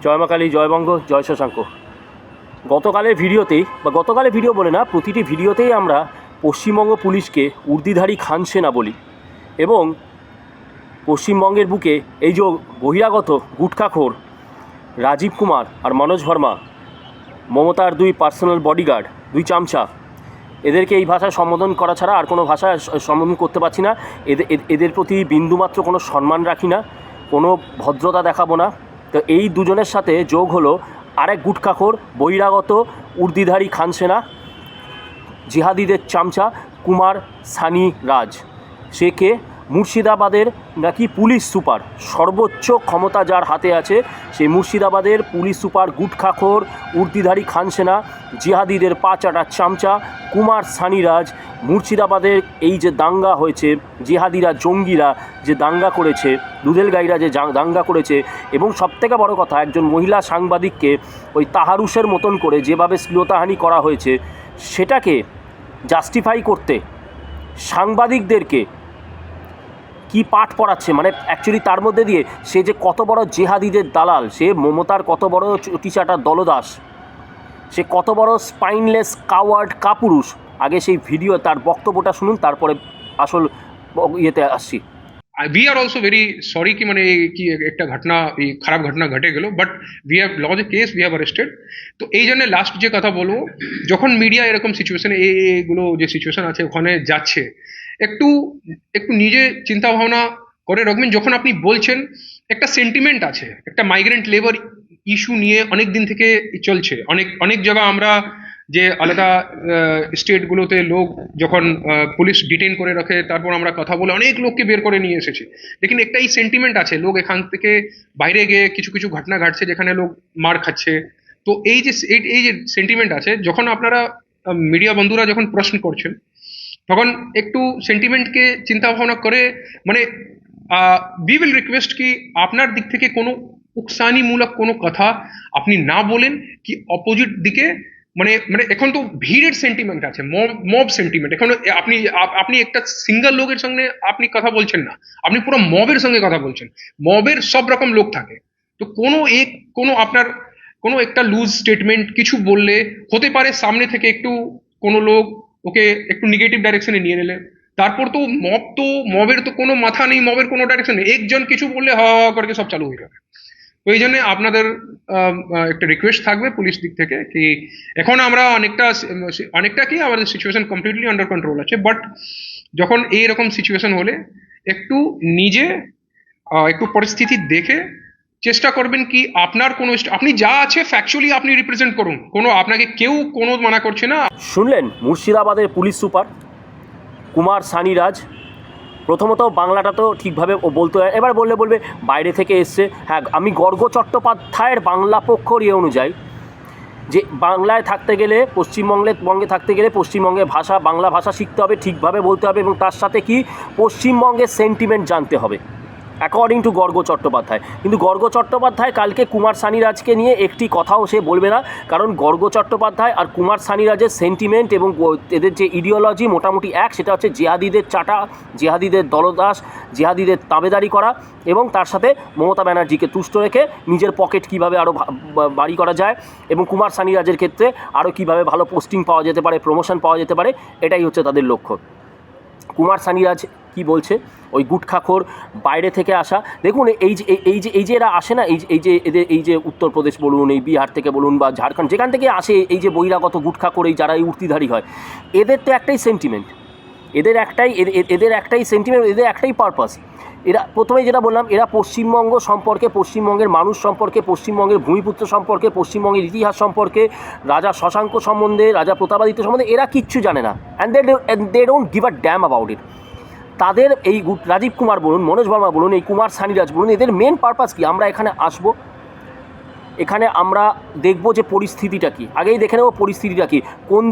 জয় মা কালী, জয় বঙ্গ, জয় শশাঙ্ক। গতকালের ভিডিওতেই বা গতকালের ভিডিও বলে না, প্রতিটি ভিডিওতেই আমরা পশ্চিমবঙ্গ পুলিশকে উর্দিধারী খান সেনা বলি এবং পশ্চিমবঙ্গের বুকে এই যে বহিরাগত গুটখাখোর রাজীব কুমার আর মনোজ ভার্মা, মমতার দুই পার্সোনাল বডিগার্ড, দুই চামচা, এদেরকে এই ভাষায় সম্বোধন করা ছাড়া আর কোনো ভাষায় সম্বোধন করতে পারছি না। এদের প্রতি বিন্দুমাত্র কোনো সম্মান রাখি না, কোনো ভদ্রতা দেখাবো না। তো এই দুজনের সাথে যোগ হলো আরেক গুটখাখোর বহিরাগত উর্দিধারী খান সেনা, জিহাদিদের চামচা কুমার সানি রাজ। সে কে? মুর্শিদাবাদের নাকি পুলিশ সুপার, সর্বোচ্চ ক্ষমতা যার হাতে আছে সেই মুর্শিদাবাদের পুলিশ সুপার গুটখাখোর উর্দিধারী খান সেনা, জিহাদিদের পাঁচাটা চামচা কুমার সানি রাজ। মুর্শিদাবাদের এই যে দাঙ্গা হয়েছে, জিহাদিরা জঙ্গিরা যে দাঙ্গা করেছে, দুধেলগাইরা যে দাঙ্গা করেছে, এবং সবথেকে বড় কথা একজন মহিলা সাংবাদিককে ওই তাহারুসের মতন করে যেভাবে শ্লীলতাহানি করা হয়েছে, সেটাকে জাস্টিফাই করতে সাংবাদিকদেরকে কি পাঠ পড়াচ্ছে, মানে অ্যাকচুয়ালি তার মধ্যে দিয়ে সে যে কত বড় জেহাদিদের দালাল, সে মমতার কত বড় টিচাটার দলদাস, সে কত বড় স্পাইনলেস কাওয়ার্ড কাপুরুষ। আগে সেই ভিডিও তার বক্তব্যটা শুনুন, তারপরে আসল ইয়েতে আসছি। We are also very sorry कि मैंने कि एक घटना खराब घटना घटे गेलो, but we have lodged a case, we have arrested। তো এই জন্য লাস্ট যে কথা বলবো, যখন মিডিয়া এরকম সিচুয়েশনে এইগুলো যে সিচুয়েশন আছে ওখানে যাচ্ছে, একটু একটু নিজে চিন্তা ভাবনা করে রাখবেন। যখন আপনি বলছেন একটা সেন্টিমেন্ট আছে, একটা মাইগ্রেন্ট লেবার ইস্যু নিয়ে অনেক দিন থেকে চলছে, অনেক অনেক জায়গা আমরা যে আলাদা স্টেটগুলোতে লোক যখন পুলিশ ডিটেইন করে রাখে, তারপর আমরা কথা বলে অনেক লোককে বের করে নিয়ে এসেছি। লেকিন একটা এই সেন্টিমেন্ট আছে, লোক এখান থেকে বাইরে গিয়ে কিছু কিছু ঘটনা ঘটছে যেখানে লোক মার খাচ্ছে। তো এই যে সেন্টিমেন্ট আছে, যখন আপনারা মিডিয়া বন্ধুরা যখন প্রশ্ন করছেন, তখন একটু সেন্টিমেন্টকে চিন্তা ভাবনা করে, মানে উই উইল রিকোয়েস্ট কি আপনার দিক থেকে কোনো উকসানিমূলক কোনো কথা আপনি না বলেন, কি অপোজিট দিকে মানে মানে এখন তো ভিড়ের সেন্টিমেন্ট আছে, মব সেন্টিমেন্ট। এখন আপনি একটা সিঙ্গেল লোকের সঙ্গে আপনি কথা বলছেন না, আপনি পুরো মবের সঙ্গে কথা বলছেন। মবের সব রকম লোক থাকে, তো কোনো আপনার কোনো একটা লুজ স্টেটমেন্ট কিছু বললে হতে পারে সামনে থেকে একটু কোনো লোক ওকে একটু নেগেটিভ ডাইরেকশনে নিয়ে নিলে, তারপর তো মবের তো কোনো মাথা নেই, মবের কোনো ডাইরেকশন নেই, একজন কিছু বললে হা করে সব চালু হয়ে যাবে। তো এই জন্য আপনাদের একটা রিকোয়েস্ট থাকবে পুলিশ দিক থেকে কি এখন আমরা অনেকটা কি আমাদের সিচুয়েশন কমপ্লিটলি আন্ডার কন্ট্রোল আছে, বাট যখন এইরকম সিচুয়েশন হলে একটু নিজে একটু পরিস্থিতি দেখে চেষ্টা করবেন কি আপনার কোনো আপনি যা আছে ফ্যাকচুয়ালি আপনি রিপ্রেজেন্ট করুন, কোনো আপনাকে কেউ কোনো মানা করছে না। শুনলেন মুর্শিদাবাদের পুলিশ সুপার কুমার সানি রাজ। প্রথমত বাংলাটা তো ঠিকভাবে বলতে হয়, এবার বলবে বাইরে থেকে এসছে। হ্যাঁ, আমি গর্গ চট্টোপাধ্যায়ের বাংলা পক্ষর অনুযায়ী যে বাংলায় থাকতে গেলে পশ্চিমবঙ্গে থাকতে গেলে পশ্চিমবঙ্গের বাংলা ভাষা শিখতে হবে, ঠিকভাবে বলতে হবে, এবং তার সাথে কি পশ্চিমবঙ্গের সেন্টিমেন্ট জানতে হবে, অ্যাকর্ডিং টু গর্গ চট্টোপাধ্যায়। কিন্তু গর্গ চট্টোপাধ্যায় কালকে কুমার সানি রাজকে নিয়ে একটি কথাও সে বলবে না, কারণ গর্গ চট্টোপাধ্যায় আর কুমার সানি রাজের সেন্টিমেন্ট এবং এদের যে ইডিওলজি মোটামুটি এক, সেটা হচ্ছে জিহাদিদের চাটা, জিহাদিদের দলদাস, জিহাদিদের তাবেদারি করা, এবং তার সাথে মমতা ব্যানার্জিকে তুষ্ট রেখে নিজের পকেট কীভাবে আরও বাড়ি করা যায়, এবং কুমার সানি রাজের ক্ষেত্রে আরও কীভাবে ভালো পোস্টিং পাওয়া যেতে পারে, প্রমোশন পাওয়া যেতে পারে, এটাই হচ্ছে তাদের লক্ষ্য। কুমার সানি রাজ কি বলছে, ওই গুটখাখোর বাইরে থেকে আসা, দেখুন এই যে এরা আসে না, এই যে উত্তরপ্রদেশ বলুন, এই বিহার থেকে বলুন বা ঝাড়খণ্ড, যেখান থেকে আসে এই যে বহিরাগত গুটখাখোর, এই যারা এই উর্তিধারী হয়, এদের তো একটাই সেন্টিমেন্ট, এদের একটাই সেন্টিমেন্ট, এদের একটাই পারপাস। এরা প্রথমেই যেটা বললাম, এরা পশ্চিমবঙ্গ সম্পর্কে, পশ্চিমবঙ্গের মানুষ সম্পর্কে, পশ্চিমবঙ্গের ভূমিপুত্র সম্পর্কে, পশ্চিমবঙ্গের ইতিহাস সম্পর্কে, রাজা শশাঙ্ক সম্বন্ধে, রাজা প্রতাপাদিত্য সম্বন্ধে এরা কিচ্ছু জানে না, and they don't give a damn about it. তাদের এই রাজীব কুমার বলুন, মনোজ ভার্মা বলুন, এই কুমার সানি রাজ বলুন, এদের মেন পারপাস কি? আমরা এখানে আসবো, এখানে আমরা দেখবো যে পরিস্থিতিটা কী, আগেই দেখে নেবো পরিস্থিতিটা কী, কোন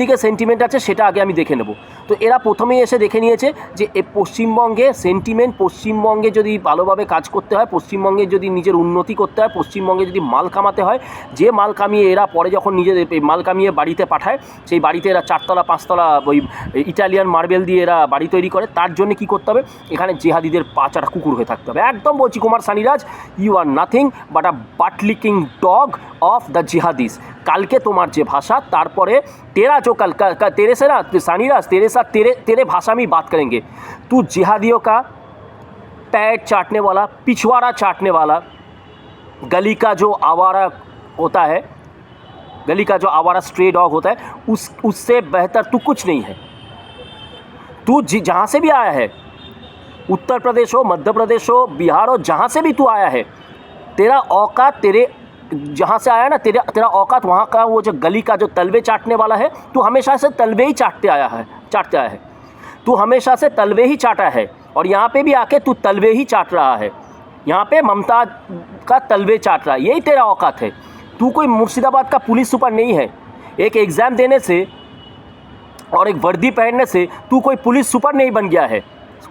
দিকে সেন্টিমেন্ট আছে সেটা আগে আমি দেখে নেব। তো এরা প্রথমেই এসে দেখে নিয়েছে যে এ পশ্চিমবঙ্গে সেন্টিমেন্ট, পশ্চিমবঙ্গে যদি ভালোভাবে কাজ করতে হয়, পশ্চিমবঙ্গে যদি নিজের উন্নতি করতে হয়, পশ্চিমবঙ্গে যদি মাল কামাতে হয়, যে মাল কামিয়ে এরা পরে যখন নিজেদের মাল কামিয়ে বাড়িতে পাঠায়, সেই বাড়িতে এরা 4তলা 5তলা ওই ইটালিয়ান মার্বেল দিয়ে এরা বাড়ি তৈরি করে, তার জন্য কী করতে হবে, এখানে জিহাদিদের পাচাটা কুকুর হয়ে থাকতে হবে। একদম বলছি Kumar Saniraj, you are nothing but a butt licking dog of the jihadis. কালকে তোমার যে ভাষা, তারপরে तेरा जो कल तेरे से ना सानीराज, तेरे साथ तेरे भाषा में ही बात करेंगे। तू जिहादियों का पैर चाटने वाला, पिछवाड़ा चाटने वाला, गली का जो आवारा होता है, गली का जो आवारा स्ट्रे डॉग होता है, उससे बेहतर तू कुछ नहीं है। तू जहाँ से भी आया है, उत्तर प्रदेश हो, मध्य प्रदेश हो, बिहार हो, जहाँ से भी तू आया है, तेरा औकात, तेरे जहाँ से आया ना, तेरा औकात वहाँ का वो जो गली का जो तलवे चाटने वाला है, तू हमेशा से तलवे ही चाटते आया है। तू हमेशा से तलवे ही चाटा है और यहाँ पे भी आके तू तलवे ही चाट रहा है। यहाँ पे ममता का तलवे चाट रहा है, यही तेरा औकात है। तू कोई मुर्शिदाबाद का पुलिस सुपर नहीं है। एक एग्ज़ाम देने से और एक वर्दी पहनने से तू कोई पुलिस सुपर नहीं बन गया है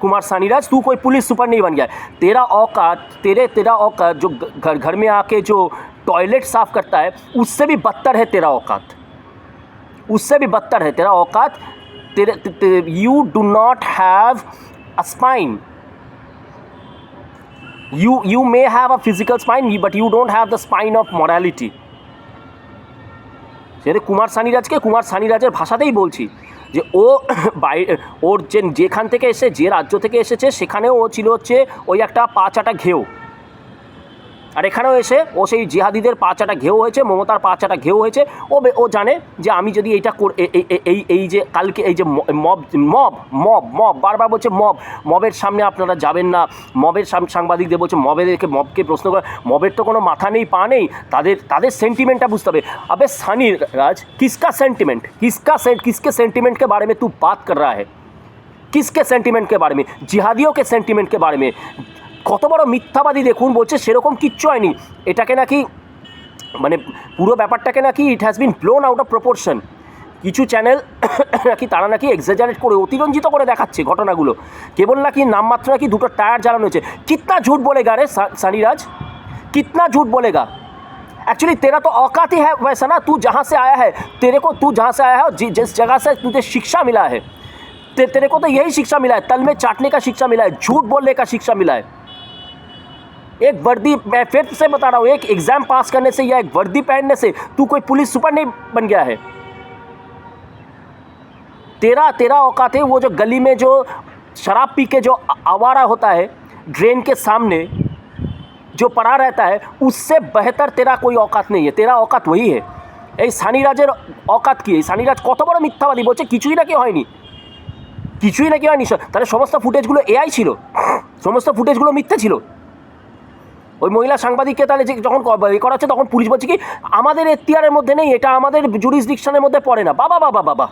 कुमार सानीराज, तू कोई पुलिस सुपर नहीं बन गया है। तेरा औकात, तेरा औकात जो घर में आके जो टॉयलेट साफ़ करता है, उससे भी बदतर है तेरा औकात, उससे भी बदतर है तेरा औकात। You do not have a spine, you may have a physical spine but you don't have the spine of morality। সেটা কুমার সানিরাজকে কুমার সানিরাজের ভাষাতেই বলছি যে ও ওর যেখান থেকে এসে, যে রাজ্য থেকে এসেছে, সেখানেও ও ছিল হচ্ছে ওই একটা পা চাটা ঘেউ, আর এখানেও এসে ও সেই জিহাদিদের পা চাটা ঘেউ হয়েছে, মমতার পা চাটা ঘেউ হয়েছে। ও জানে যে আমি যদি এইটা এই যে কালকে এই যে মব বারবার বলছে মবের সামনে আপনারা যাবেন না, মবের সাংবাদিকদের বলছে মবকে প্রশ্ন করে, মবের তো কোনো মাথা নেই পা নেই, তাদের सेंटिमेंटটা बुझते হবে। अबे सानीराज, किसका सेंटिमेंट, किसके सेंटिमेंट के बारे में तू बात कर रहा है, किसके सेंटिमेंट के बारे में, जिहादियों के सेंटिमेंट के बारे में। কত বড় মিথ্যাবাদী দেখুন, বলছে সেরকম কিচ্ছু হয়নি, এটাকে নাকি মানে পুরো ব্যাপারটাকে নাকি it has been blown out of proportion. কিছু চ্যানেল নাকি তারা নাকি এক্সাজারেট করে, অতিরঞ্জিত করে দেখাচ্ছে ঘটনাগুলো, কেবল নাকি নামমাত্র নাকি দুটো টায়ার জ্বালানো হয়েছে। कितना झूठ बोलेगा रे सानीराज, कितना झूठ बोलेगा। एक्चुअली तेरा तो औकात ही है वैसा ना, तू जहाँ से आया है, तू जहाँ से आया है, जिस जगह से तुझे शिक्षा मिला है, तेरे को तो यही शिक्षा मिला है, तल में चाटने का शिक्षा मिला है, झूठ बोलने का शिक्षा मिला है। एक वर्दी, मैं फिर से बता रहा हूँ, एक एग्ज़ाम पास करने से या एक वर्दी पहनने से तू कोई पुलिस सुपर नहीं बन गया है। तेरा औकात है वो जो गली में जो शराब पी के जो आवारा होता है, ड्रेन के सामने जो पड़ा रहता है, उससे बेहतर तेरा कोई औकात नहीं है। तेरा औकात वही है। এই সানিরাজের औकात কি? এই সানিরাজ কত বড় মিথ্যাবাদী, বলছে কিছুই নাকি হয়নি, কিছুই নাকি হয়নি। তাহলে সমস্ত ফুটেজগুলো এআই ছিল, সমস্ত ফুটেজগুলো মিথ্যে ছিল। ওই মহিলা সাংবাদিককে তাহলে যে যখন করা হচ্ছে, তখন পুলিশ বলছে কি আমাদের এখতিয়ারের মধ্যে নেই, এটা আমাদের জুরিসডিকশনের মধ্যে পড়ে না। বাবা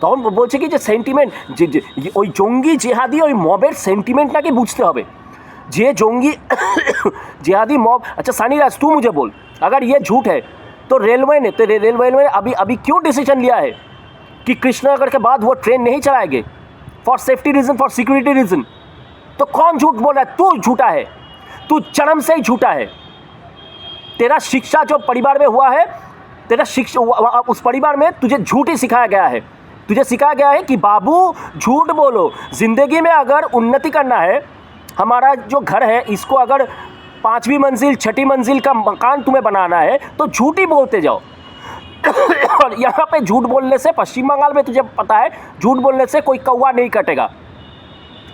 তখন বলছে কি যে সেন্টিমেন্ট, যে ওই জঙ্গি জেহাদি ওই মবের সেন্টিমেंट নাকি বুঝতে হবে। যে জঙ্গি जिहादी मॉब। अच्छा सानीराज, तू मुझे बोल, अगर ये झूठ है तो रेलवे ने अभी क्यों डिसीजन लिया है कि कृष्णनगर के बाद वो ट्रेन नहीं चलाएंगे for safety reason, for security reason? तो कौन झूठ बोल रहा है? तू झूठा है, तू जन्म से ही झूठा है। तेरा शिक्षा जो परिवार में हुआ है, तेरा शिक्षा उस परिवार में तुझे झूठ ही सिखाया गया है। तुझे सिखाया गया है कि बाबू झूठ बोलो, ज़िंदगी में अगर उन्नति करना है, हमारा जो घर है इसको अगर 5वीं मंजिल 6ठी मंजिल का मकान तुम्हें बनाना है तो झूठ ही बोलते जाओ। और यहाँ पे झूठ बोलने से, पश्चिम बंगाल में तुझे पता है, झूठ बोलने से कोई कौवा नहीं कटेगा,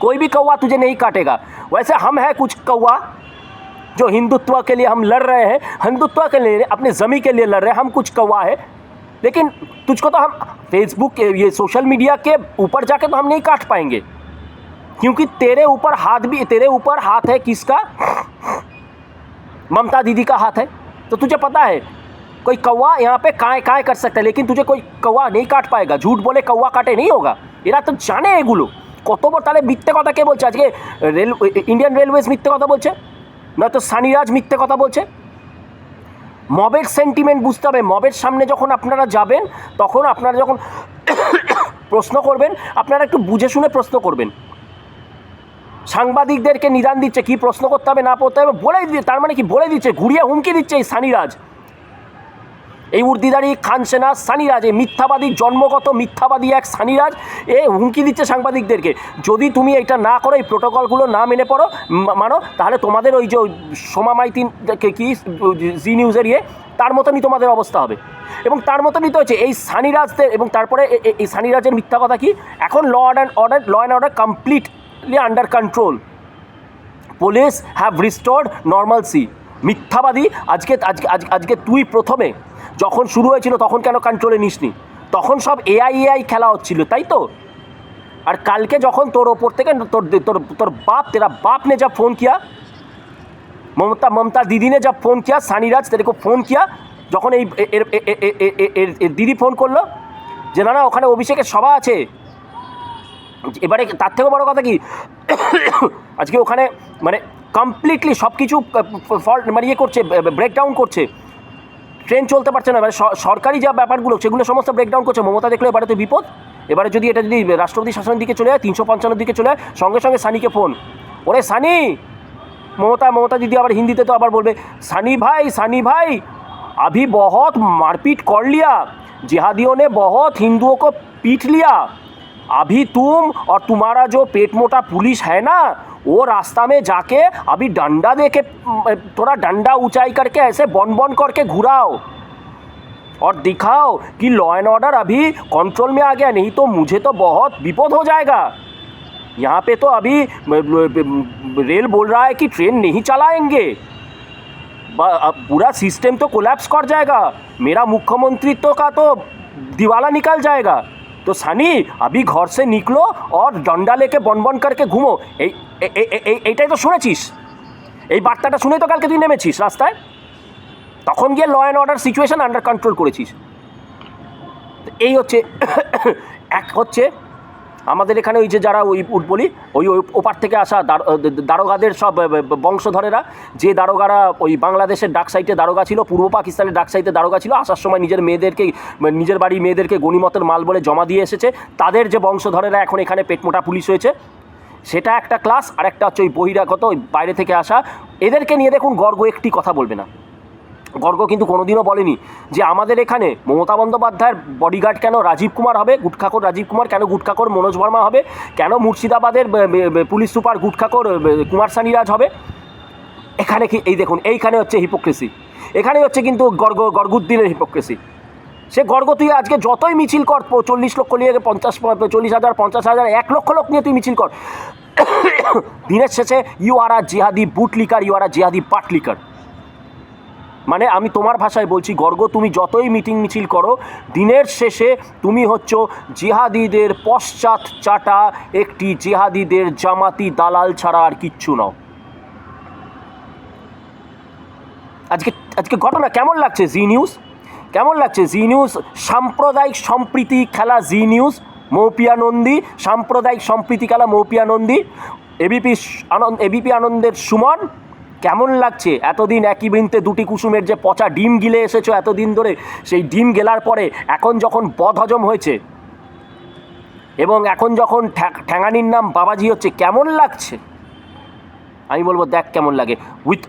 कोई भी कौवा तुझे नहीं काटेगा। वैसे हम हैं कुछ कौवा जो हिंदुत्व के लिए हम लड़ रहे हैं, हिंदुत्व के लिए, अपने ज़मीन के लिए लड़ रहे हैं, हम कुछ कौवा है। लेकिन तुझको तो हम फेसबुक के, ये सोशल मीडिया के ऊपर जाके तो हम नहीं काट पाएंगे, क्योंकि तेरे ऊपर हाथ है किसका? ममता दीदी का हाथ है। तो तुझे पता है कोई कौवा यहाँ पे काय कर सकता है, लेकिन तुझे कोई कौवा नहीं काट पाएगा। झूठ बोले कौवा काटे नहीं होगा। এরা তো জানে এগুলো কত বড়। তাহলে মিথ্যে কথা কে বলছে আজকে? ইন্ডিয়ান রেলওয়েজ মিথ্যে কথা বলছে, নয়তো সানিরাজ মিথ্যে কথা বলছে। মবের সেন্টিমেন্ট বুঝতে হবে। মবের সামনে যখন আপনারা যাবেন, তখন আপনারা যখন প্রশ্ন করবেন আপনারা একটু বুঝে শুনে প্রশ্ন করবেন। সাংবাদিকদেরকে নিদান দিচ্ছে কী প্রশ্ন করতে হবে না করতে হবে বলেই দিয়ে, তার মানে কি বলে দিচ্ছে, ঘুরিয়ে হুমকি দিচ্ছে এই সানিরাজ, এই উর্দিদারি খানসেনা সানিরাজ, এই মিথ্যাবাদী, জন্মগত মিথ্যাবাদী এক সানিরাজ এ হুমকি দিচ্ছে সাংবাদিকদেরকে, যদি তুমি এটা না করো, এই প্রোটোকলগুলো না মেনে পড়ো মানো, তাহলে তোমাদের ওই যে সোমা মাইতিন কি জি নিউজের তার মতনই তোমাদের অবস্থা হবে। এবং তার মতনই তো হচ্ছে এই সানিরাজদের। এবং তারপরে এই সানিরাজের মিথ্যা কথা কি, এখন law and order completely under control, police have restored normalcy. মিথ্যাবাদী। আজকে তুই প্রথমে যখন শুরু হয়েছিল তখন কেন কন্ট্রোলে নিসনি? তখন সব এআই খেলা হচ্ছিল, তাই তো। আর কালকে যখন তোর ওপর থেকে তোর तेरा बाप ने जब फ़ोन किया, ममता दीदी ने जब फ़ोन किया, सानीराज तेरे को फ़ोन किया, যখন এই দিদি ফোন করলো যে না ওখানে অভিষেকের সভা আছে, এবারে তার থেকেও বড় কথা কি, আজকে ওখানে মানে কমপ্লিটলি সব কিছু ফল্ট মানে করছে, ব্রেকডাউন করছে, ট্রেন চলতে পারছে না, মানে সরকারি যা ব্যাপারগুলো সেগুলো সমস্ত ব্রেকডাউন করছে। মমতা দেখলো এবারে তো বিপদ, এবারে যদি এটা যদি রাষ্ট্রপতি শাসনের দিকে চলে যায়, 355 দিকে চলে যায়, সঙ্গে সঙ্গে সানিকে ফোন, ওরে সানি, মমতা দিদি আবার হিন্দিতে তো আবার বলবে, সানি ভাই अभी बहुत मारपीट कर लिया, जिहादियों ने बहुत हिंदुओं को पीट लिया, अभी तुम और तुम्हारा जो पेट मोटा पुलिस है ना, वो रास्ता में जाके अभी डंडा दे के थोड़ा डंडा ऊंचाई करके ऐसे बन करके घुराओ और दिखाओ कि लॉ एंड ऑर्डर अभी कंट्रोल में आ गया, नहीं तो मुझे तो बहुत विपद हो जाएगा। यहाँ पे तो अभी रेल बोल रहा है कि ट्रेन नहीं चलाएंगे, पूरा सिस्टम तो कोलैप्स कर जाएगा, मेरा मुख्यमंत्रित्व का तो दिवाला निकल जाएगा। तो सानी अभी घर से निकलो और डंडा लेके बन करके घूमो। এইটাই তো শুনেছিস, এই বার্তাটা শুনেই তো কালকে তুই নেমেছিস রাস্তায়, তখন গিয়ে law and order situation under control করেছিস। এই হচ্ছে এক হচ্ছে আমাদের এখানে ওই যে যারা ওই বলি ওই ওপার থেকে আসা দারোগাদের সব বংশধরেরা, যে দারোগারা ওই বাংলাদেশের ডাক সাইটে দারোগা ছিল, পূর্ব পাকিস্তানের ডাক সাইটে দারোগা ছিল, আসার সময় নিজের বাড়ির মেয়েদেরকে গনিমতের মাল বলে জমা দিয়ে এসেছে, তাদের যে বংশধরেরা এখন এখানে পেটমোটা পুলিশ হয়েছে, সেটা একটা ক্লাস। আর একটা হচ্ছে ওই বহিরাগত ওই বাইরে থেকে আসা, এদেরকে নিয়ে দেখুন গর্গ একটি কথা বলবে না। গর্গ কিন্তু কোনোদিনও বলেনি যে আমাদের এখানে মমতা বন্দ্যোপাধ্যায়ের বডিগার্ড কেন রাজীব কুমার হবে, গুটখাকর রাজীব কুমার, কেন গুটখাকর মনোজ ভার্মা হবে, কেন মুর্শিদাবাদের পুলিশ সুপার গুটখাকর কুমার সানিরাজ হবে। এখানে কি এই দেখুন, এইখানে হচ্ছে হিপোক্রেসি, এখানে হচ্ছে কিন্তু গর্গুদ্দিনের হিপোক্রেসি। সে গর্গ তুই আজকে যতই মিছিল কর, 40 লক্ষ নিয়ে 40,000 50,000 1 লক্ষ লোক নিয়ে তুই মিছিল কর, দিনের শেষে ইউ আর আ জিহাদি বুট লিকার, ইউ আর আ জিহাদি পাট লিকার। মানে আমি তোমার ভাষায় বলছি গর্গ, তুমি যতই মিছিল করো, দিনের শেষে তুমি হচ্ছ জিহাদিদের পশ্চাৎ চাটা একটি জিহাদিদের জামাতি দালাল ছাড়া আর কিচ্ছু নাও। আজকে ঘটনা কেমন লাগছে জি নিউজ, কেমন লাগছে জি নিউজ? সাম্প্রদায়িক সম্প্রীতি খেলা জি নিউজ, মৌপিয়া নন্দী, সাম্প্রদায়িক সম্প্রীতি খেলা মৌপিয়া নন্দী, এবিপি আনন্দের সুমন। কেমন লাগছে এতদিন একই বৃন্তে দুটি কুসুমের যে পচা ডিম গিলে এসেছো এতদিন ধরে, সেই ডিম গেলার পরে এখন যখন বদহজম হয়েছে এবং এখন যখন ঠ্যাঙানির নাম বাবাজি হচ্ছে, কেমন লাগছে? আমি বলবো দেখ কেমন লাগে। উইথ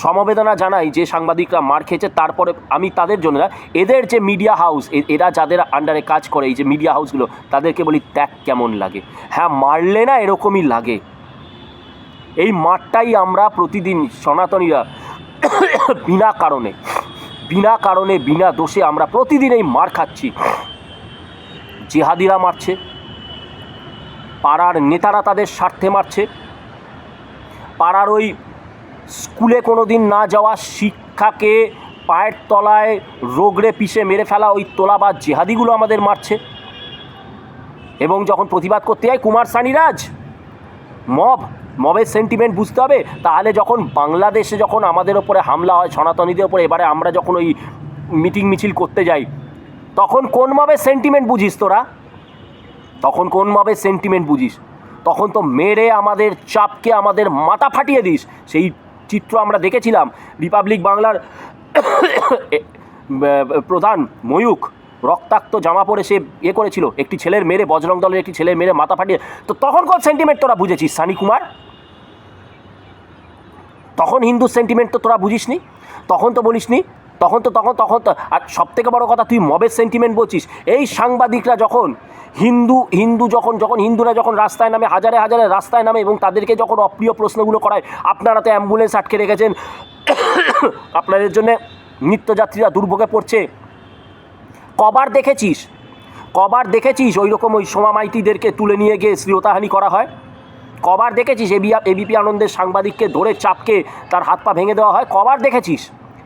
সমবেদনা জানাই যে সাংবাদিকরা মার খেয়েছে, তারপরে আমি তাদের জন্য না, এদের যে মিডিয়া হাউস, এরা যাদের আন্ডারে কাজ করে, এই যে মিডিয়া হাউসগুলো, তাদেরকে বলি দেখ কেমন লাগে। হ্যাঁ, মারলে না এরকমই লাগে। এই মারটাই আমরা প্রতিদিন সনাতনীরা বিনা কারণে বিনা দোষে আমরা প্রতিদিন এই মার খাচ্ছি। জিহাদিরা মারছে, পাড়ার নেতারা তাদের স্বার্থে মারছে, পাড়ার ওই স্কুলে কোনো দিন না যাওয়া শিক্ষাকে পায়ের তলায় রোগড়ে পিষে মেরে ফেলা ওই তোলাবাজ জিহাদিগুলো আমাদের মারছে। এবং যখন প্রতিবাদ করতে যায় কুমার সানিরাজ, মবের সেন্টিমেন্ট বুঝতে হবে। তাহলে যখন বাংলাদেশে যখন আমাদের ওপরে হামলা হয় সনাতনীদের ওপরে, এবারে আমরা যখন ওই মিছিল করতে যাই, তখন কোন মবের সেন্টিমেন্ট বুঝিস তোরা? তখন কোন মবের সেন্টিমেন্ট বুঝিস? তখন তো মেরে আমাদের চাপকে আমাদের মাথা ফাটিয়ে দিস। সেই চিত্র আমরা দেখেছিলাম রিপাবলিক বাংলার প্রধান ময়ূখ রক্তাক্ত জামা পরে সে করেছিল, একটি ছেলের মেরে, বজরং দলের একটি ছেলের মেরে মাথা ফাটিয়ে। তো তখন কোন সেন্টিমেন্ট তোরা বুঝেছিস সানি কুমার? তখন হিন্দু সেন্টিমেন্ট তো তোরা বুঝিসনি, তখন তো বলিসনি, তখন তো আর সব থেকে বড় কথা, তুই মবের সেন্টিমেন্ট বলছিস। এই সাংবাদিকরা যখন হিন্দুরা যখন রাস্তায় নামে, হাজারে হাজারে রাস্তায় নামে এবং তাদেরকে যখন অপ্রিয় প্রশ্নগুলো করায়, আপনারা তো অ্যাম্বুলেন্স আটকে রেখেছেন, আপনাদের জন্য নিত্যযাত্রীরা দুর্ভোগে পড়ছে, কবার দেখেছিস ওই রকম ওই সোমা মাইতিদেরকে তুলে নিয়ে গিয়ে শ্লীলতাহানি করা হয়? কবার দেখেছিস এবিপি আনন্দের সাংবাদিককে ধরে চাপকে তার হাত পা ভেঙে দেওয়া হয়? কবার দেখেছিস?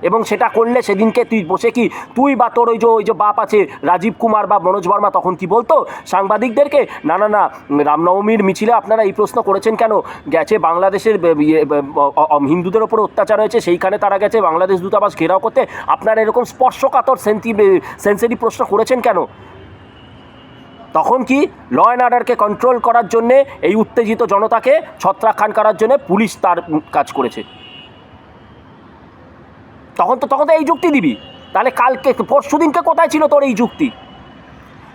এবং সেটা করলে সেদিনকে তুই বসে কি, তুই বা তোর ওই যে বাপ আছে রাজীব কুমার বা মনোজ বর্মা, তখন কি বলতো সাংবাদিকদেরকে, না রামনবমীর মিছিলে আপনারা এই প্রশ্ন করেছেন কেন? গেছে বাংলাদেশের হিন্দুদের ওপর অত্যাচার হয়েছে, সেইখানে তারা গেছে বাংলাদেশ দূতাবাস ঘেরাও করতে, আপনারা এরকম স্পর্শকাতর সেন্সিটিভ প্রশ্ন করেছেন কেন? তখন কি ল অ্যান্ড অর্ডারকে কন্ট্রোল করার জন্যে, এই উত্তেজিত জনতাকে ছত্রাখান করার জন্যে পুলিশ তার কাজ করেছে। তখন তো এই যুক্তি দিবি। তাহলে কালকে পরশু দিনকে কোথায় ছিল তোর এই যুক্তি?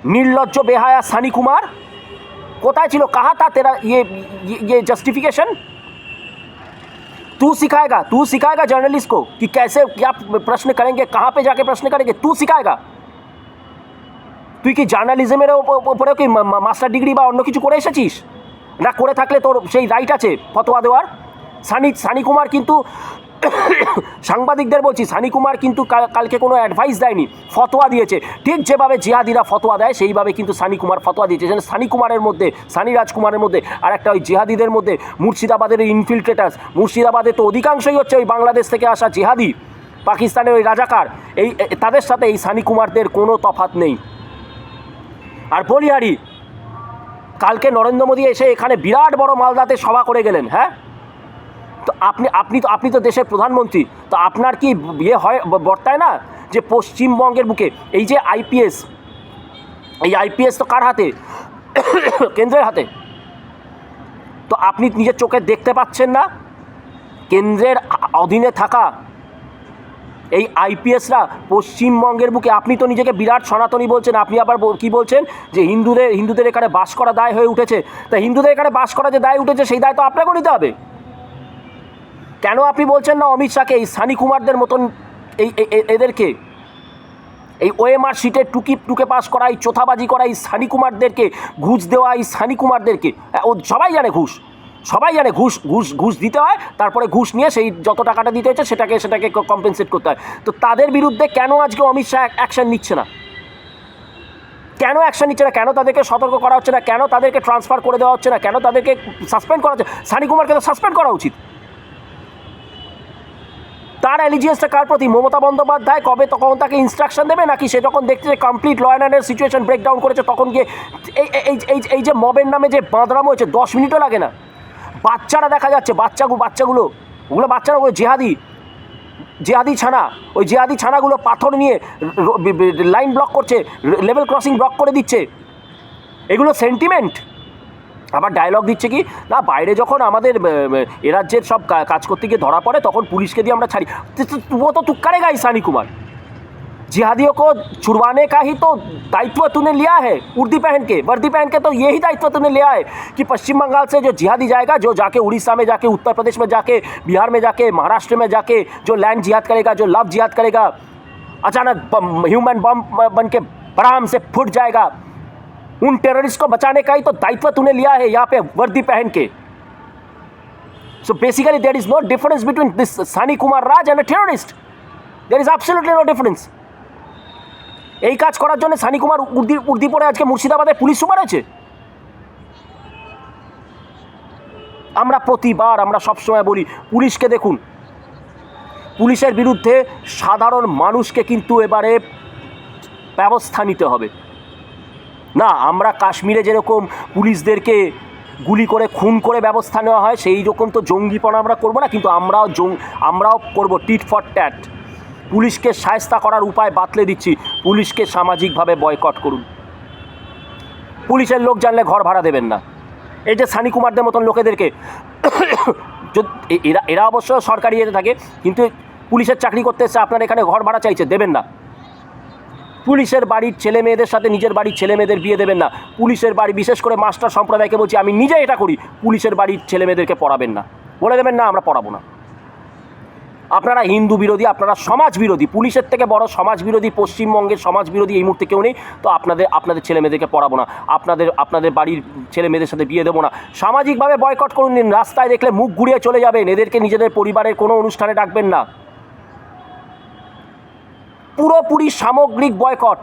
निर्लज्ज बेहाया सानी कुमार कोথায় ছিল? कहा था तेरा ये जस्टिफिकेशन? तू सिखाएगा जर्नलिस्ट को कि कैसे क्या प्रश्न करेंगे, कहाँ पे जाके प्रश्न करेंगे? तू सिखाएगा? তুই কি জার্নালিজমের উপরে কি মাস্টার ডিগ্রি বা অন্য কিছু করে এসেছিস? না করে থাকলে তোর সেই রাইট আছে ফতোয়া দেওয়ার। সানি কুমার কিন্তু সাংবাদিকদের বলছি, সানি কুমার কিন্তু কালকে কোনো অ্যাডভাইস দেয়নি, ফতোয়া দিয়েছে। ঠিক যেভাবে জিহাদিরা ফতোয়া দেয় সেইভাবে কিন্তু সানি কুমার ফতোয়া দিয়েছে। যেন সানি কুমারের মধ্যে, সানি রাজকুমারের মধ্যে আর একটা ওই জিহাদিদের মধ্যে মুর্শিদাবাদের ইনফিল্ট্রেটার্স, মুর্শিদাবাদে তো অধিকাংশই হচ্ছে ওই বাংলাদেশ থেকে আসা জিহাদি, পাকিস্তানের ওই রাজাকার, এই তাদের সাথে এই সানি কুমারদের কোনো তফাৎ নেই। আর বলিহারি কালকে নরেন্দ্র মোদী এসে এখানে বিরাট বড় মালদাতে সভা করে গেলেন। হ্যাঁ, তো আপনি তো দেশের প্রধানমন্ত্রী, তো আপনার কি ইয়ে হয়, বর্তায় না যে পশ্চিমবঙ্গের বুকে এই যে আইপিএস তো কার হাতে? কেন্দ্রের হাতে। তো আপনি নিজের চোখে দেখতে পাচ্ছেন না কেন্দ্রের অধীনে থাকা এই আইপিএসরা পশ্চিমবঙ্গের বুকে? আপনি তো নিজেকে বিরাট সনাতনী বলছেন, আপনি আবার কি বলছেন যে হিন্দুদের এখানে বাস করা দায় হয়ে উঠেছে। তা হিন্দুদের এখানে বাস করা যে দায় উঠেছে সেই দায় তো আপনাকেও নিতে হবে। কেন আপনি বলছেন না অমিত শাহকে, এই সানি কুমারদের মতন এদেরকে, এই ওএমআর শিটে টুকে পাস করা, এই চোথাবাজি করা, এই সানি কুমারদেরকে ঘুষ দেওয়া, এই সানি কুমারদেরকে ও সবাই জানে ঘুষ দিতে হয়, তারপরে ঘুষ নিয়ে সেই যত টাকাটা দিতে হচ্ছে সেটাকে কম্পেনসেট করতে হয়। তো তাদের বিরুদ্ধে কেন আজকে অমিত শাহ অ্যাকশন নিচ্ছে না? কেন অ্যাকশন নিচ্ছে না? কেন তাদেরকে সতর্ক করা হচ্ছে না? কেন তাদেরকে ট্রান্সফার করে দেওয়া হচ্ছে না? কেন তাদেরকে সাসপেন্ড করা হচ্ছে? সানি কুমারকে তো সাসপেন্ড করা উচিত। তার অ্যালিজিয়েন্সটা কার প্রতি? মমতা বন্দ্যোপাধ্যায় কবে তখন তাকে ইনস্ট্রাকশন দেবে, নাকি সে যখন দেখছে যে complete law and order situation breakdown করেছে তখন গিয়ে এই যে মবের নামে যে বাঁদরাম হয়েছে 10 মিনিটও লাগে না। বাচ্চারা দেখা যাচ্ছে, বাচ্চাগুলো বাচ্চারা ওই জেহাদি ছানা, ওই জেহাদি ছানাগুলো পাথর নিয়ে লাইন ব্লক করছে, লেভেল ক্রসিং ব্লক করে দিচ্ছে। এগুলো সেন্টিমেন্ট। আবার ডায়লগ দিচ্ছে কি না, বাইরে যখন আমাদের এ রাজ্যের সব কাজ করতে গিয়ে ধরা পড়ে তখন পুলিশকে দিয়ে আমরা ছাড়ি। वो तो तुक्का करेगा ही सानी कुमार। जिहादियों को छुड़वाने का ही तो दायित्व तूने लिया है, वर्दी पहन के तो यही दायित्व तूने लिया है कि पश्चिम बंगाल से जो जिहादी जाएगा, जो जाके उड़ीसा में जाके, उत्तर प्रदेश में जाके, बिहार में जाके, महाराष्ट्र में जाके जो लैंड जिहाद करेगा, जो लव जिहाद करेगा, अचानक ह्यूमन बम बन के बराम से फूट जाएगा, उन टेररिस्ट को बचाने का ही तो दायित्व तूने लिया है यहाँ पे वर्दी पहन के। So basically there is no difference between this Sani Kumar Raj and a terrorist. There is absolutely no difference. এই কাজ করার জন্য সানি কুমার উর্দি পরে আজকে মুর্শিদাবাদে পুলিশ সুপার আছে। আমরা সবসময় বলি পুলিশকে দেখুন, পুলিশের বিরুদ্ধে সাধারণ মানুষকে কিন্তু এবারে ব্যবস্থা নিতে হবে। না, আমরা কাশ্মীরে যেরকম পুলিশদেরকে গুলি করে খুন করে ব্যবস্থা নেওয়া হয় সেই রকম তো জঙ্গিপনা আমরা করবো না, কিন্তু আমরাও করব টিট ফর ট্যাট। পুলিশকে শায়েস্তা করার উপায় বাতলে দিচ্ছি, পুলিশকে সামাজিকভাবে বয়কট করুন। পুলিশের লোক জানলে ঘর ভাড়া দেবেন না। এই যে সানি কুমারদের মতন লোকেদেরকে এরা অবশ্য সরকারি ইয়েতে থাকে, কিন্তু পুলিশের চাকরি করতে এসে আপনার এখানে ঘর ভাড়া চাইছে, দেবেন না। পুলিশের বাড়ির ছেলে মেয়েদের সাথে নিজের বাড়ির ছেলে মেয়েদের বিয়ে দেবেন না। পুলিশের বাড়ি, বিশেষ করে মাস্টার সম্প্রদায়কে বলছি, আমি নিজে এটা করি, পুলিশের বাড়ির ছেলে মেয়েদেরকে পড়াবেন না, বলে দেবেন না আমরা পড়াবো না। আপনারা হিন্দু বিরোধী, আপনারা সমাজ বিরোধী, পুলিশের থেকে বড় সমাজ বিরোধী পশ্চিমবঙ্গের সমাজ বিরোধী এই মুহূর্তে কেউ নেই। তো আপনাদের ছেলে মেয়েদেরকে পড়াবো না, আপনাদের বাড়ির ছেলে মেয়েদের সাথে বিয়ে দেবো না। সামাজিকভাবে বয়কট করুন, রাস্তায় দেখলে মুখ ঘুরিয়ে চলে যাবেন, এদেরকে নিজেদের পরিবারের কোনো অনুষ্ঠানে ডাকবেন না। পুরোপুরি সামগ্রিক বয়কট,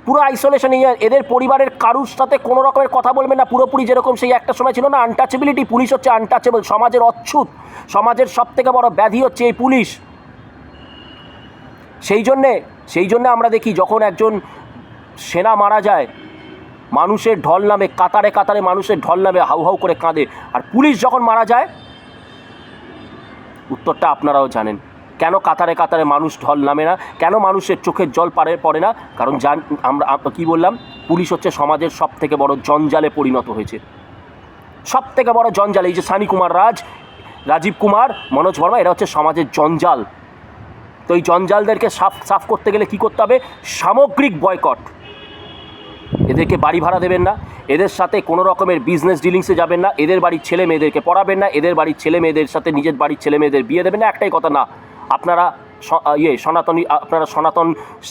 পুরো আইসোলেশন। এদের পরিবারের কারুর সাথে কোনো রকমের কথা বলবেন না, পুরোপুরি যেরকম সেই একটা সময় ছিল না আনটাচেবিলিটি, পুলিশ হচ্ছে আনটাচেবল, সমাজের অচ্ছুত, সমাজের সবথেকে বড় ব্যাধি হচ্ছে এই পুলিশ। সেই জন্যে আমরা দেখি যখন একজন সেনা মারা যায়, মানুষের ঢল নামে, কাতারে কাতারে মানুষের ঢল নামে, হাউ হাউ করে কাঁদে। আর পুলিশ যখন মারা যায়, উত্তরটা আপনারাও জানেন, কেন কাতারে কাতারে মানুষ ঢল নামে না, কেন মানুষের চোখের জল পড়ে না? কারণ আমরা কি বললাম, পুলিশ হচ্ছে সমাজের সব থেকে বড় জঞ্জালে পরিণত হয়েছে, সব থেকে বড় জঞ্জাল। এই যে সানি কুমার রাজ, রাজীব কুমার, মনোজ বর্মা, এরা হচ্ছে সমাজের জঞ্জাল। তো এই জঞ্জালদেরকে সাফ করতে গেলে কী করতে হবে? সামগ্রিক বয়কট। এদেরকে বাড়ি ভাড়া দেবেন না, এদের সাথে কোনো রকমের বিজনেস ডিলিংসে যাবেন না, এদের বাড়ির ছেলে মেয়েদেরকে পড়াবেন না, এদের বাড়ির ছেলে মেয়েদের সাথে নিজের বাড়ির ছেলে মেয়েদের বিয়ে দেবেন না। একটাই কথা, না, আপনারা সনাতন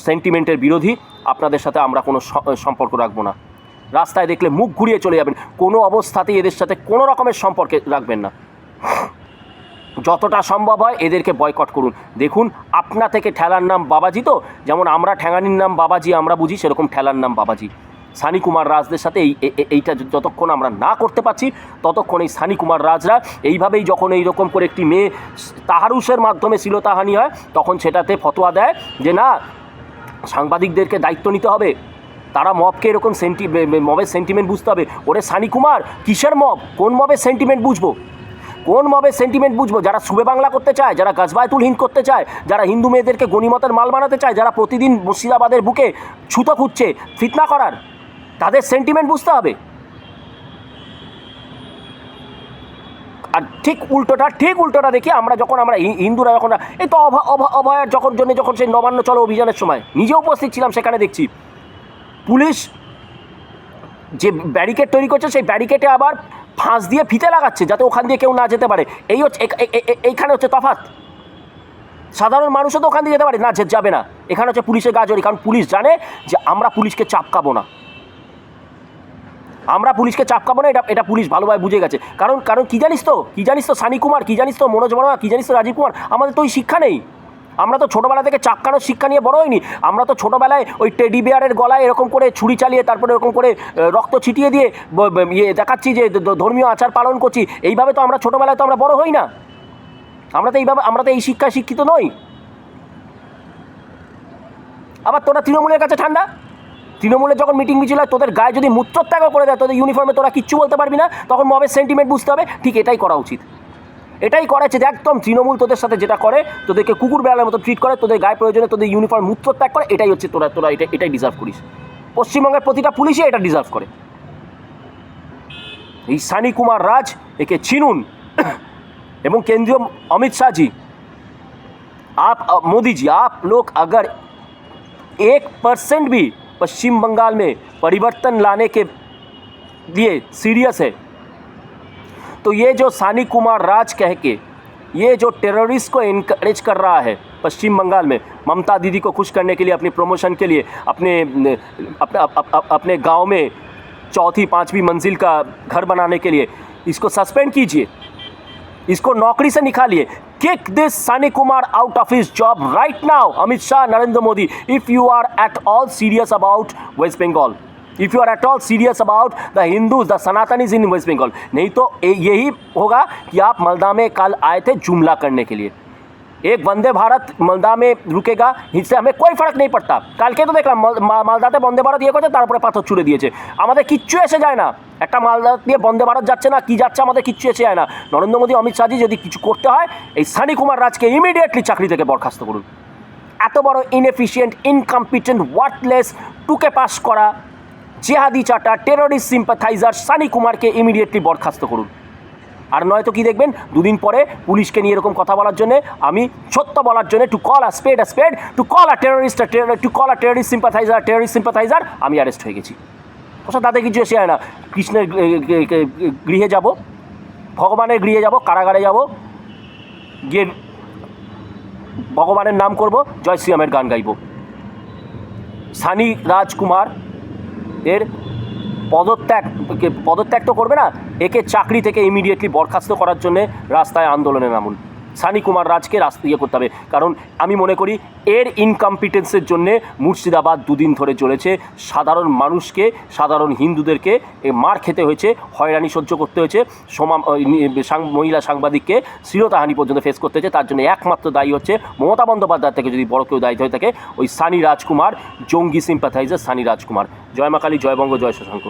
সেন্টিমেন্টের বিরোধী, আপনাদের সাথে আমরা কোনো সম্পর্ক রাখবো না। রাস্তায় দেখলে মুখ ঘুরিয়ে চলে যাবেন, কোনো অবস্থাতেই এদের সাথে কোনো রকমের সম্পর্কে রাখবেন না। যতটা সম্ভব হয় এদেরকে বয়কট করুন। দেখুন, আপনা থেকে ঠেলার নাম বাবাজি, তো যেমন আমরা ঠ্যাঙানির নাম বাবাজি আমরা বুঝি, সেরকম ঠেলার নাম বাবাজি। সানি কুমার রাজদের সাথে এইটা যতক্ষণ আমরা না করতে পারছি, ততক্ষণ এই সানি কুমার রাজরা এইভাবেই, যখন এইরকম করে একটি মেয়ে তাহারুসের মাধ্যমে শ্লীলতাহানি হয়, তখন সেটাতে ফতোয়া দেয় যে না, সাংবাদিকদেরকে দায়িত্ব নিতে হবে, তারা মবকে এরকম মবের সেন্টিমেন্ট বুঝতে হবে। ওরে সানি কুমার, কিসের মব? কোন মবের সেন্টিমেন্ট বুঝবো? কোন মবের সেন্টিমেন্ট বুঝবো? যারা সুবে বাংলা করতে চায়, যারা গাজবায়তুল হিন্দ করতে চায়, যারা হিন্দু মেয়েদেরকে গনিমতের মাল বানাতে চায়, যারা প্রতিদিন মুর্শিদাবাদের বুকে ছুতো খুঁজছে ফিতনা করার, তাদের সেন্টিমেন্ট বুঝতে হবে। আর ঠিক উল্টোটা দেখি আমরা, যখন আমরা হিন্দুরা, যখন এই তো অভয়ার যখন সেই নবান্ন চলো অভিযানের সময় নিজে উপস্থিত ছিলাম, সেখানে দেখছি পুলিশ যে ব্যারিকেড তৈরি করছে, সেই ব্যারিকেডে আবার ফাঁস দিয়ে ফিতে লাগাচ্ছে যাতে ওখান দিয়ে কেউ না যেতে পারে। এইখানে হচ্ছে তফাৎ। সাধারণ মানুষও তো ওখান দিয়ে যেতে পারে, না যাবে না। এখানে হচ্ছে পুলিশের গাজরি, কারণ পুলিশ জানে যে আমরা পুলিশকে চাপকাবো না, এটা পুলিশ ভালোভাবে বুঝে গেছে। কারণ কি জানিস তো সানি কুমার, কি জানিস তো মনোজ বর্মা, কি জানিস তো রাজীব কুমার, আমাদের তো ওই শিক্ষা নেই। আমরা তো ছোটোবেলা থেকে চাপকানোর শিক্ষা নিয়ে বড় হইনি। আমরা তো ছোটোবেলায় ওই টেডি বিয়ারের গলায় এরকম করে ছুরি চালিয়ে, তারপরে এরকম করে রক্ত ছিটিয়ে দিয়ে দেখাচ্ছি যে ধর্মীয় আচার পালন করছি। এইভাবে তো আমরা ছোটোবেলায় তো আমরা বড় হই না। আমরা তো এই শিক্ষায় শিক্ষিত নই। আবার তোরা তৃণমূলের কাছে ঠান্ডা, তৃণমূলের যখন মিটিং মিছিল হয়, তোদের গায়ে যদি মূত্রত্যাগও করে দেয়, তোদের ইউনিফর্মে তোরা কিচ্ছু বলতে পারবি না, তখন মবের সেন্টিমেন্ট বুঝতে হবে। ঠিক এটাই করা উচিত, এটাই করেছে যে একদম তৃণমূল তোদের সাথে যেটা করে, তোদেরকে কুকুর বেড়ালের মতো ট্রিট করে, তোদের গায়ে প্রয়োজনে তোদের ইউনিফর্ম মূত্রত্যাগ করে, এটাই হচ্ছে তোরা এটাই ডিজার্ভ করিস। পশ্চিমবঙ্গের প্রতিটা পুলিশই এটা ডিজার্ভ করে। এই সানি কুমার রাজ, একে চিনুন। এবং কেন্দ্রীয় অমিত শাহজি, मोदी जी, आप लोग अगर 1% भी पश्चिम बंगाल में परिवर्तन लाने के लिए सीरियस है, तो ये जो सानी कुमार राज कह के ये जो टेररिस्ट को इनकरेज कर रहा है पश्चिम बंगाल में, ममता दीदी को खुश करने के लिए, अपनी प्रमोशन के लिए, अपने गांव में चौथी पांचवी मंजिल का घर बनाने के लिए, इसको सस्पेंड कीजिए, इसको नौकरी से निकालिए। Kick this Sani Kumar out of his job right now, Amit Shah, Narendra Modi, if you are at all serious about West Bengal, if you are at all serious about the Hindus, the Sanatanis in West Bengal. नहीं तो यही होगा कि आप मालदा में कल आए थे जुमला करने के लिए। एक वंदे भारत मालदा में रुकेगा, इससे हमें कोई फर्क नहीं पड़ता। কালকে তো দেখলাম মালদাতে বন্দে ভারত করছে, তারপরে পাথর ছুড়ে দিয়েছে। আমাদের কিচ্ছু এসে যায় না, একটা মালদা দিয়ে বন্দে ভারত যাচ্ছে না, কি যাচ্ছে আমাদের কিচ্ছু এসে যায় না। নরেন্দ্র মোদী, অমিত শাহজি যদি কিছু করতে হয়, এই সানি কুমার রাজকে ইমিডিয়েটলি চাকরি থেকে বরখাস্ত করুন। এত বড় ইনএফিশিয়েন্ট, ইনকম্পিটেন্ট, ওয়ার্থলেস, টুকে পাস করা, জেহাদি চাটা, টেররিস্ট সিম্পাথাইজার সানি কুমারকে ইমিডিয়েটলি বরখাস্ত করুন। আর নয়তো কি দেখবেন দুদিন পরে পুলিশকে নিয়ে এরকম কথা বলার জন্য, আমি সত্য বলার জন্য, to call a spade, to call a terrorist sympathiser আমি অ্যারেস্ট হয়ে গেছি। ওসব তাতে কিছু এসে হয় না। কৃষ্ণের গৃহে যাব, ভগবানের গৃহে যাব, কারাগারে যাব, গিয়ে ভগবানের নাম করব, জয় শ্রীরামের গান গাইব। সানি রাজকুমার এর পদত্যাগ তো করবে না, একে চাকরি থেকে ইমিডিয়েটলি বরখাস্ত করার জন্যে রাস্তায় আন্দোলনে নামুন। সানি কুমার রাজকে করতে হবে, কারণ আমি মনে করি এর ইনকম্পিটেন্সের জন্যে মুর্শিদাবাদ দুদিন ধরে চলেছে। সাধারণ মানুষকে, সাধারণ হিন্দুদেরকে মার খেতে হয়েছে, হয়রানি সহ্য করতে হয়েছে, মহিলা সাংবাদিককে শ্লীলতাহানি পর্যন্ত ফেস করতে হয়েছে। তার জন্য একমাত্র দায়ী হচ্ছে মমতা বন্দ্যোপাধ্যায় থেকে যদি বড় কেউ দায়ী হয়ে থাকে, ওই সানি রাজকুমার, জঙ্গি সিম্প্যাথাইজার সানি রাজকুমার। জয় মা কালী, জয় বঙ্গ, জয় শশাঙ্ক।